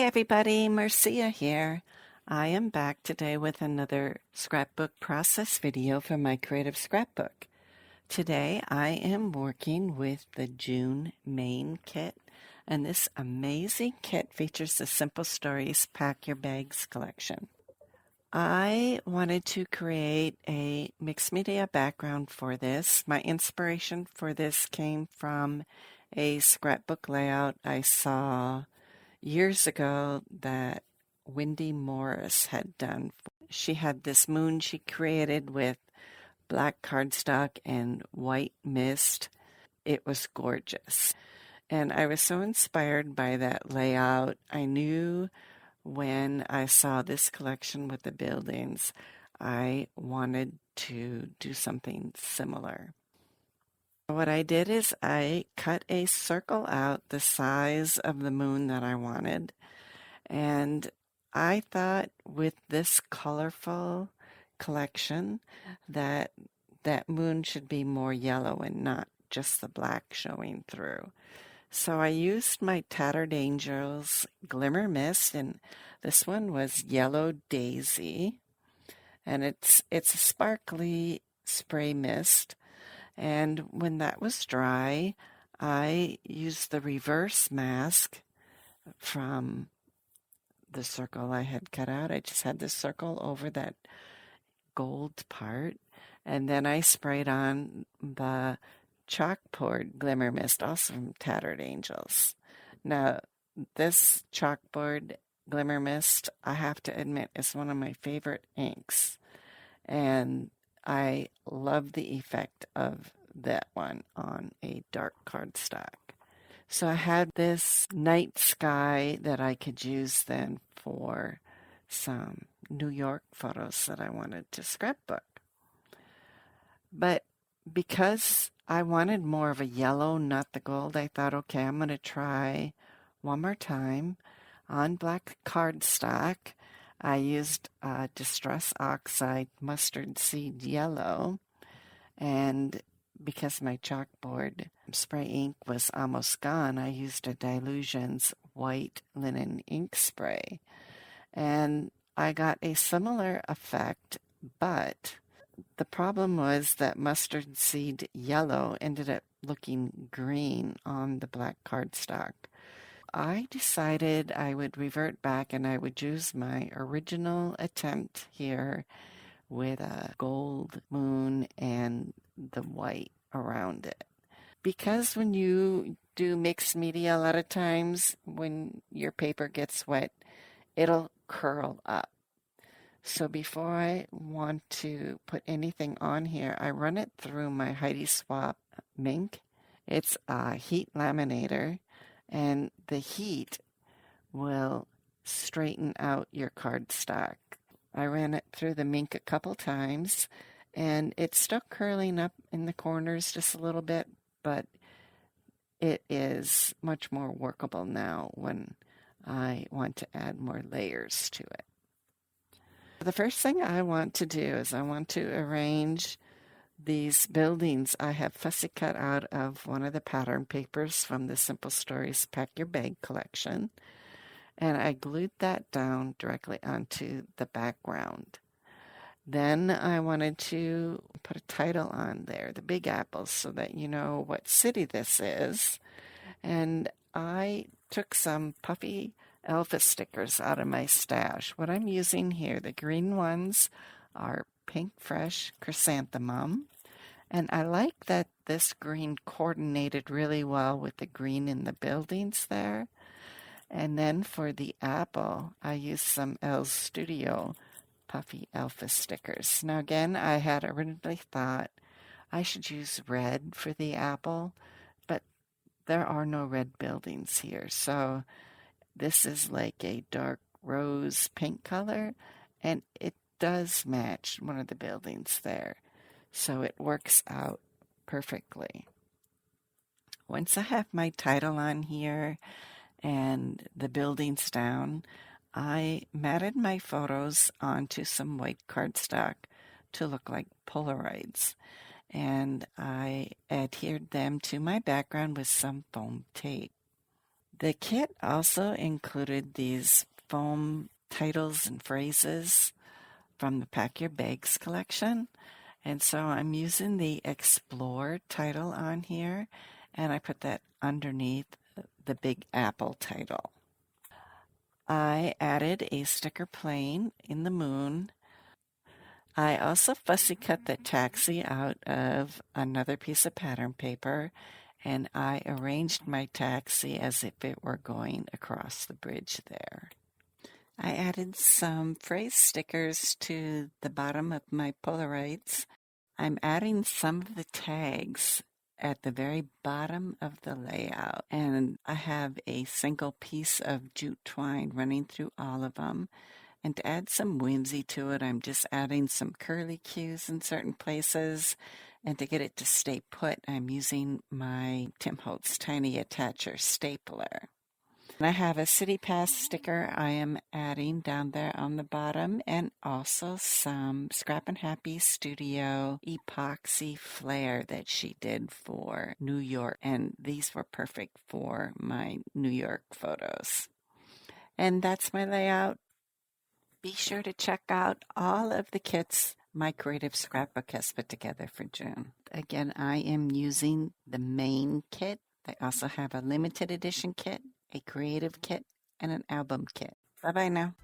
everybody, Marcia here. I am back today with another scrapbook process video from My Creative Scrapbook. Today I am working with the June main kit, and this amazing kit features the Simple Stories Pack Your Bags collection. I wanted to create a mixed media background for this. My inspiration for this came from a scrapbook layout I saw years ago that Wendy Morris had done. She had this moon she created with black cardstock and white mist. It was gorgeous. And I was so inspired by that layout. I knew when I saw this collection with the buildings, I wanted to do something similar. What I did is I cut a circle out the size of the moon that I wanted. And I thought with this colorful collection that that moon should be more yellow and not just the black showing through. So I used my Tattered Angels Glimmer Mist, and this one was Yellow Daisy, and it's a sparkly spray mist. And when that was dry, I used the reverse mask from the circle I had cut out. I just had the circle over that gold part, and then I sprayed on the chalkboard glimmer mist, also from Tattered Angels. Now, this chalkboard glimmer mist, I have to admit, is one of my favorite inks, and I love the effect of that one on a dark cardstock. So I had this night sky that I could use then for some New York photos that I wanted to scrapbook. But because I wanted more of a yellow, not the gold, I thought, okay, I'm going to try one more time on black cardstock. I used Distress Oxide Mustard Seed Yellow, and because my chalkboard spray ink was almost gone, I used a Dilutions White Linen Ink Spray. And I got a similar effect, but the problem was that mustard seed yellow ended up looking green on the black cardstock. I decided I would revert back and I would use my original attempt here with a gold moon and the white around it. Because when you do mixed media, a lot of times when your paper gets wet, it'll curl up. So before I want to put anything on here, I run it through my Heidi Swap Mink. It's a heat laminator, and the heat will straighten out your cardstock. I ran it through the Mink a couple times, and it's still curling up in the corners just a little bit, but it is much more workable now when I want to add more layers to it. The first thing I want to do is I want to arrange these buildings I have fussy cut out of one of the pattern papers from the Simple Stories Pack Your Bag collection, and I glued that down directly onto the background. Then I wanted to put a title on there, the Big Apple, so that you know what city this is. And I took some puffy Elvis stickers out of my stash. What I'm using here, the green ones, are Pink Fresh Chrysanthemum. And I like that this green coordinated really well with the green in the buildings there. And then for the apple, I used some L's Studio puffy Elvis stickers. Now again, I had originally thought I should use red for the apple, but there are no red buildings here. So this is like a dark rose pink color, and it does match one of the buildings there. So it works out perfectly. Once I have my title on here and the buildings down, I matted my photos onto some white cardstock to look like Polaroids, and I adhered them to my background with some foam tape. The kit also included these foam titles and phrases from the Pack Your Bags collection. And so I'm using the Explore title on here, and I put that underneath the Big Apple title. I added a sticker plane in the moon. I also fussy cut the taxi out of another piece of pattern paper, and I arranged my taxi as if it were going across the bridge there. I added some phrase stickers to the bottom of my Polaroids. I'm adding some of the tags at the very bottom of the layout, and I have a single piece of jute twine running through all of them. And to add some whimsy to it, I'm just adding some curly cues in certain places. And to get it to stay put, I'm using my Tim Holtz Tiny Attacher stapler. And I have a City Pass sticker I am adding down there on the bottom, and also some Scrappin Happy Studio epoxy flair that she did for New York. And these were perfect for my New York photos. And that's my layout. Be sure to check out all of the kits My Creative Scrapbook has put together for June. Again, I am using the main kit. They also have a limited edition kit, a creative kit, and an album kit. Bye-bye now.